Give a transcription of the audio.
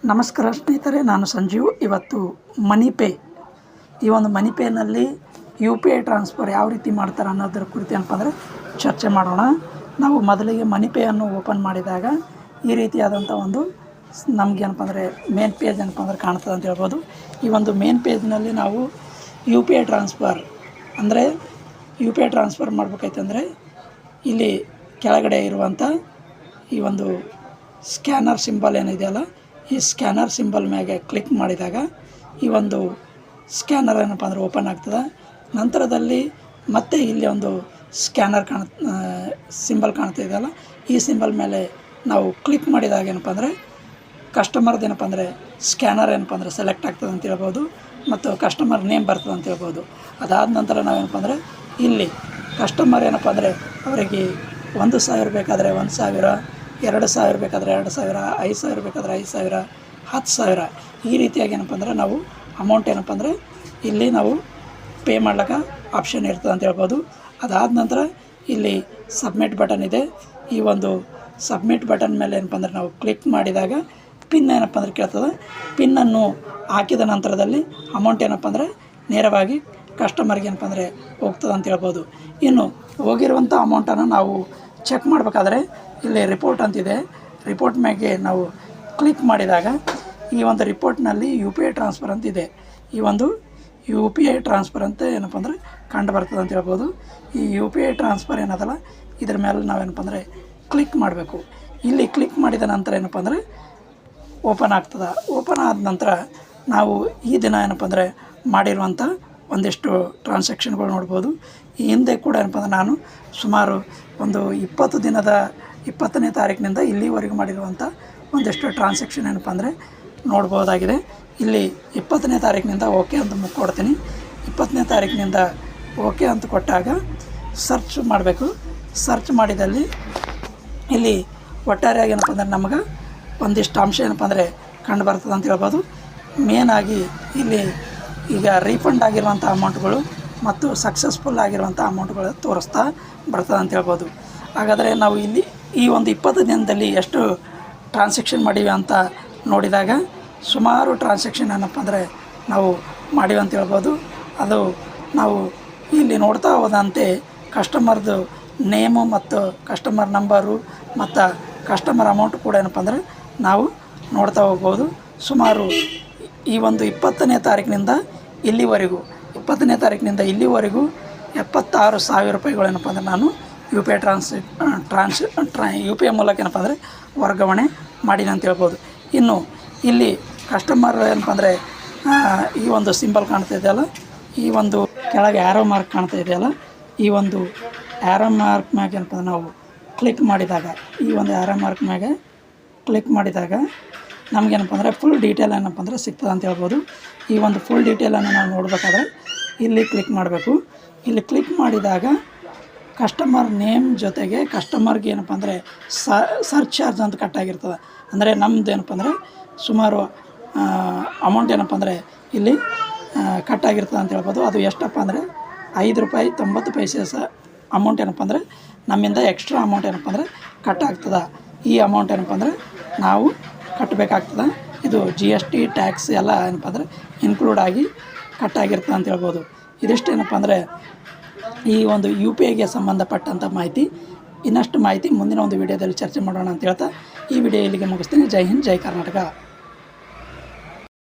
ನಮಸ್ಕಾರ ಸ್ನೇಹಿತರೆ, ನಾನು ಸಂಜೀವ್. ಇವತ್ತು ಮನಿಪೇ, ಈ ಒಂದು ಮನಿಪೇನಲ್ಲಿ ಯು ಪಿ ಐ ಟ್ರಾನ್ಸ್ಫರ್ ಯಾವ ರೀತಿ ಮಾಡ್ತಾರೆ ಅನ್ನೋದ್ರ ಕುರಿತು ಏನಪ್ಪ ಅಂದರೆ ಚರ್ಚೆ ಮಾಡೋಣ. ನಾವು ಮೊದಲಿಗೆ ಮನಿಪೇಯನ್ನು ಓಪನ್ ಮಾಡಿದಾಗ ಈ ರೀತಿಯಾದಂಥ ಒಂದು ನಮಗೇನಪ್ಪ ಅಂದರೆ ಮೇನ್ ಪೇಜ್ ಏನಪ್ಪ ಅಂದರೆ ಕಾಣ್ತದೆ ಅಂತ ಹೇಳ್ಬೋದು. ಈ ಒಂದು ಮೇನ್ ಪೇಜ್ನಲ್ಲಿ ನಾವು ಯು ಪಿ ಐ ಟ್ರಾನ್ಸ್ಫರ್ ಅಂದರೆ ಯು ಪಿ ಐ ಟ್ರಾನ್ಸ್ಫರ್ ಮಾಡಬೇಕಾಯ್ತಂದರೆ ಇಲ್ಲಿ ಕೆಳಗಡೆ ಇರುವಂಥ ಈ ಒಂದು ಸ್ಕ್ಯಾನರ್ ಸಿಂಬಲ್ ಏನಿದೆಯಲ್ಲ, ಈ ಸ್ಕ್ಯಾನರ್ ಸಿಂಬಲ್ ಮ್ಯಾಗೆ ಕ್ಲಿಕ್ ಮಾಡಿದಾಗ ಈ ಒಂದು ಸ್ಕ್ಯಾನರ್ ಏನಪ್ಪ ಅಂದರೆ ಓಪನ್ ಆಗ್ತದೆ. ನಂತರದಲ್ಲಿ ಮತ್ತೆ ಇಲ್ಲಿ ಒಂದು ಸ್ಕ್ಯಾನರ್ ಸಿಂಬಲ್ ಕಾಣ್ತಾ ಇದೆಯಲ್ಲ, ಈ ಸಿಂಬಲ್ ಮೇಲೆ ನಾವು ಕ್ಲಿಕ್ ಮಾಡಿದಾಗ ಏನಪ್ಪ ಅಂದರೆ ಕಸ್ಟಮರ್ದು ಏನಪ್ಪ ಅಂದರೆ ಸ್ಕ್ಯಾನರ್ ಏನಪ್ಪ ಅಂದರೆ ಸೆಲೆಕ್ಟ್ ಆಗ್ತದೆ ಅಂತ ಹೇಳ್ಬೋದು, ಮತ್ತು ಕಸ್ಟಮರ್ ನೇಮ್ ಬರ್ತದೆ ಅಂತ ಹೇಳ್ಬೋದು. ಅದಾದ ನಂತರ ನಾವೇನಪ್ಪ ಅಂದರೆ ಇಲ್ಲಿ ಕಸ್ಟಮರ್ ಏನಪ್ಪ ಅಂದರೆ ಅವರಿಗೆ 1,000 ಬೇಕಾದರೆ 1,000, 2,000 ಬೇಕಾದರೆ 2,000, 5,000 ಬೇಕಾದರೆ 5,000, 10,000 ಈ ರೀತಿಯಾಗಿ ಏನಪ್ಪ ಅಂದರೆ ನಾವು ಅಮೌಂಟ್ ಏನಪ್ಪ ಅಂದರೆ ಇಲ್ಲಿ ನಾವು ಪೇ ಮಾಡ್ಲಿಕ್ಕೆ ಆಪ್ಷನ್ ಇರ್ತದೆ ಅಂತ ಹೇಳ್ಬೋದು. ಅದಾದ ನಂತರ ಇಲ್ಲಿ ಸಬ್ಮಿಟ್ ಬಟನ್ ಇದೆ. ಈ ಒಂದು ಸಬ್ಮಿಟ್ ಬಟನ್ ಮೇಲೆ ಏನಪ್ಪ ಅಂದರೆ ನಾವು ಕ್ಲಿಕ್ ಮಾಡಿದಾಗ ಪಿನ್ ಏನಪ್ಪ ಅಂದರೆ ಕೇಳ್ತದೆ. ಪಿನ್ನನ್ನು ಹಾಕಿದ ನಂತರದಲ್ಲಿ ಅಮೌಂಟ್ ಏನಪ್ಪ ಅಂದರೆ ನೇರವಾಗಿ ಕಸ್ಟಮರ್ಗೆ ಏನಪ್ಪ ಅಂದರೆ ಹೋಗ್ತದೆ ಅಂತ ಹೇಳ್ಬೋದು. ಇನ್ನು ಹೋಗಿರುವಂಥ ಅಮೌಂಟನ್ನು ನಾವು ಚೆಕ್ ಮಾಡಬೇಕಾದ್ರೆ ಇಲ್ಲಿ ರಿಪೋರ್ಟ್ ಅಂತಿದೆ. ರಿಪೋರ್ಟ್ ಮ್ಯಾಗೆ ನಾವು ಕ್ಲಿಕ್ ಮಾಡಿದಾಗ ಈ ಒಂದು ರಿಪೋರ್ಟ್ನಲ್ಲಿ ಯು ಪಿ ಐ ಟ್ರಾನ್ಸ್ಫರ್ ಅಂತಿದೆ. ಈ ಒಂದು ಯು ಪಿ ಐ ಟ್ರಾನ್ಸ್ಫರ್ ಅಂತ ಏನಪ್ಪ ಅಂದರೆ ಕಂಡು ಬರ್ತದೆ ಅಂತ ಹೇಳ್ಬೋದು. ಈ ಯು ಪಿ ಐ ಟ್ರಾನ್ಸ್ಫರ್ ಏನದಲ್ಲ, ಇದ್ರ ಮೇಲೆ ನಾವೇನಪ್ಪ ಅಂದರೆ ಕ್ಲಿಕ್ ಮಾಡಬೇಕು. ಇಲ್ಲಿ ಕ್ಲಿಕ್ ಮಾಡಿದ ನಂತರ ಏನಪ್ಪ ಅಂದರೆ ಓಪನ್ ಆಗ್ತದೆ. ಓಪನ್ ಆದ ನಂತರ ನಾವು ಈ ದಿನ ಏನಪ್ಪ ಅಂದರೆ ಮಾಡಿರುವಂಥ ಒಂದಿಷ್ಟು ಟ್ರಾನ್ಸಾಕ್ಷನ್ಗಳು ನೋಡ್ಬೋದು. ಈ ಹಿಂದೆ ಕೂಡ ಏನಪ್ಪ ಅಂದರೆ ನಾನು ಸುಮಾರು ಒಂದು 20ನೇ ತಾರೀಕಿನಿಂದ ಇಲ್ಲಿವರೆಗೂ ಮಾಡಿರುವಂಥ ಒಂದಿಷ್ಟು ಟ್ರಾನ್ಸಾಕ್ಷನ್ ಏನಪ್ಪ ಅಂದರೆ ನೋಡ್ಬೋದಾಗಿದೆ. ಇಲ್ಲಿ 20ನೇ ತಾರೀಕಿನಿಂದ ಓಕೆ ಅಂತ ಕೊಡ್ತೀನಿ. 20ನೇ ತಾರೀಕಿನಿಂದ ಓಕೆ ಅಂತ ಕೊಟ್ಟಾಗ ಸರ್ಚ್ ಮಾಡಬೇಕು. ಸರ್ಚ್ ಮಾಡಿದಲ್ಲಿ ಇಲ್ಲಿ ಒಟ್ಟಾರೆಯಾಗಿ ಏನಪ್ಪ ಅಂದರೆ ನಮಗೆ ಒಂದಿಷ್ಟು ಅಂಶ ಏನಪ್ಪ ಅಂದರೆ ಕಂಡು ಬರ್ತದೆ ಅಂತ ಹೇಳ್ಬೋದು. ಮೇನಾಗಿ ಇಲ್ಲಿ ಈಗ ರೀಫಂಡ್ ಆಗಿರುವಂಥ ಅಮೌಂಟ್ಗಳು ಮತ್ತು ಸಕ್ಸಸ್ಫುಲ್ ಆಗಿರುವಂಥ ಅಮೌಂಟ್ಗಳು ತೋರಿಸ್ತಾ ಬರ್ತದೆ ಅಂತ ಹೇಳ್ಬೋದು. ಹಾಗಾದರೆ ನಾವು ಇಲ್ಲಿ ಈ ಒಂದು 20 ದಿನದಲ್ಲಿ ಎಷ್ಟು ಟ್ರಾನ್ಸಾಕ್ಷನ್ ಮಾಡೀವಿ ಅಂತ ನೋಡಿದಾಗ ಸುಮಾರು ಟ್ರಾನ್ಸಾಕ್ಷನ್ ಏನಪ್ಪ ಅಂದರೆ ನಾವು ಮಾಡೀವಿ ಅಂತ ಹೇಳ್ಬೋದು. ಅದು ನಾವು ಇಲ್ಲಿ ನೋಡ್ತಾ ಹೋದಂತೆ ಕಸ್ಟಮರ್ದು ನೇಮು ಮತ್ತು ಕಸ್ಟಮರ್ ನಂಬರು ಮತ್ತು ಕಸ್ಟಮರ್ ಅಮೌಂಟ್ ಕೂಡ ಏನಪ್ಪ ಅಂದರೆ ನಾವು ನೋಡ್ತಾ ಹೋಗ್ಬೋದು. ಸುಮಾರು ಈ ಒಂದು 20ನೇ ತಾರೀಕಿನಿಂದ ಇಲ್ಲಿವರೆಗೂ 76,000 ರೂಪಾಯಿಗಳು ಏನಪ್ಪ ಅಂದರೆ ನಾನು U P I U P I ಮೂಲಕ ಏನಪ್ಪ ಅಂದರೆ ವರ್ಗಾವಣೆ ಮಾಡೀನಿ ಅಂತ ಹೇಳ್ಬೋದು. ಇನ್ನು ಇಲ್ಲಿ ಕಸ್ಟಮರ್ ಏನಪ್ಪ ಅಂದರೆ ಈ ಒಂದು ಸಿಂಬಲ್ ಕಾಣ್ತಾ ಇದೆಯಲ್ಲ, ಈ ಒಂದು ಕೆಳಗೆ ಆ್ಯರೋ ಮಾರ್ಕ್ ಕಾಣ್ತಾ ಇದೆಯಲ್ಲ, ಈ ಒಂದು ಆ್ಯರೋ ಮಾರ್ಕ್ ಮ್ಯಾಗೆ ಏನಪ್ಪ ಅಂದರೆ ನಾವು ಕ್ಲಿಕ್ ಮಾಡಿದಾಗ ಈ ಒಂದು ಆ್ಯರೋ ಮಾರ್ಕ್ ಮ್ಯಾಗೆ ಕ್ಲಿಕ್ ಮಾಡಿದಾಗ ನಮಗೇನಪ್ಪ ಅಂದರೆ ಫುಲ್ ಡೀಟೇಲ್ ಏನಪ್ಪ ಅಂದರೆ ಸಿಗ್ತದೆ ಅಂತ ಹೇಳ್ಬೋದು. ಈ ಒಂದು ಫುಲ್ ಡೀಟೇಲನ್ನು ನಾವು ನೋಡಬೇಕಾದ್ರೆ ಇಲ್ಲಿ ಕ್ಲಿಕ್ ಮಾಡಬೇಕು. ಇಲ್ಲಿ ಕ್ಲಿಕ್ ಮಾಡಿದಾಗ ಕಸ್ಟಮರ್ ನೇಮ್ ಜೊತೆಗೆ ಕಸ್ಟಮರ್ಗೆ ಏನಪ್ಪ ಅಂದರೆ ಸರ್ಚ್ ಚಾರ್ಜ್ ಅಂತ ಕಟ್ಟಾಗಿರ್ತದೆ. ಅಂದರೆ ನಮ್ಮದು ಏನಪ್ಪ ಅಂದರೆ ಸುಮಾರು ಅಮೌಂಟ್ ಏನಪ್ಪ ಅಂದರೆ ಇಲ್ಲಿ ಕಟ್ಟಾಗಿರ್ತದೆ ಅಂತ ಹೇಳ್ಬೋದು. ಅದು ಎಷ್ಟಪ್ಪ ಅಂದರೆ ₹5.90 ಅಮೌಂಟ್ ಏನಪ್ಪ ಅಂದರೆ ನಮ್ಮಿಂದ ಎಕ್ಸ್ಟ್ರಾ ಅಮೌಂಟ್ ಏನಪ್ಪ ಅಂದರೆ ಕಟ್ಟಾಗ್ತದೆ. ಈ ಅಮೌಂಟ್ ಏನಪ್ಪ ಅಂದರೆ ನಾವು ಕಟ್ಟಬೇಕಾಗ್ತದೆ. ಇದು GST ಟ್ಯಾಕ್ಸ್ ಎಲ್ಲ ಏನಪ್ಪ ಅಂದರೆ ಇನ್ಕ್ಲೂಡ್ ಆಗಿ ಕಟ್ಟಾಗಿರ್ತದೆ ಅಂತ ಹೇಳ್ಬೋದು. ಇದಿಷ್ಟು ಏನಪ್ಪ ಅಂದರೆ ಈ ಒಂದು ಯು ಪಿ ಐಗೆ ಸಂಬಂಧಪಟ್ಟಂಥ ಮಾಹಿತಿ. ಇನ್ನಷ್ಟು ಮಾಹಿತಿ ಮುಂದಿನ ಒಂದು ವಿಡಿಯೋದಲ್ಲಿ ಚರ್ಚೆ ಮಾಡೋಣ ಅಂತ ಹೇಳ್ತಾ ಈ ವಿಡಿಯೋ ಇಲ್ಲಿಗೆ ಮುಗಿಸ್ತೀನಿ. ಜೈ ಹಿಂದ್, ಜೈ ಕರ್ನಾಟಕ.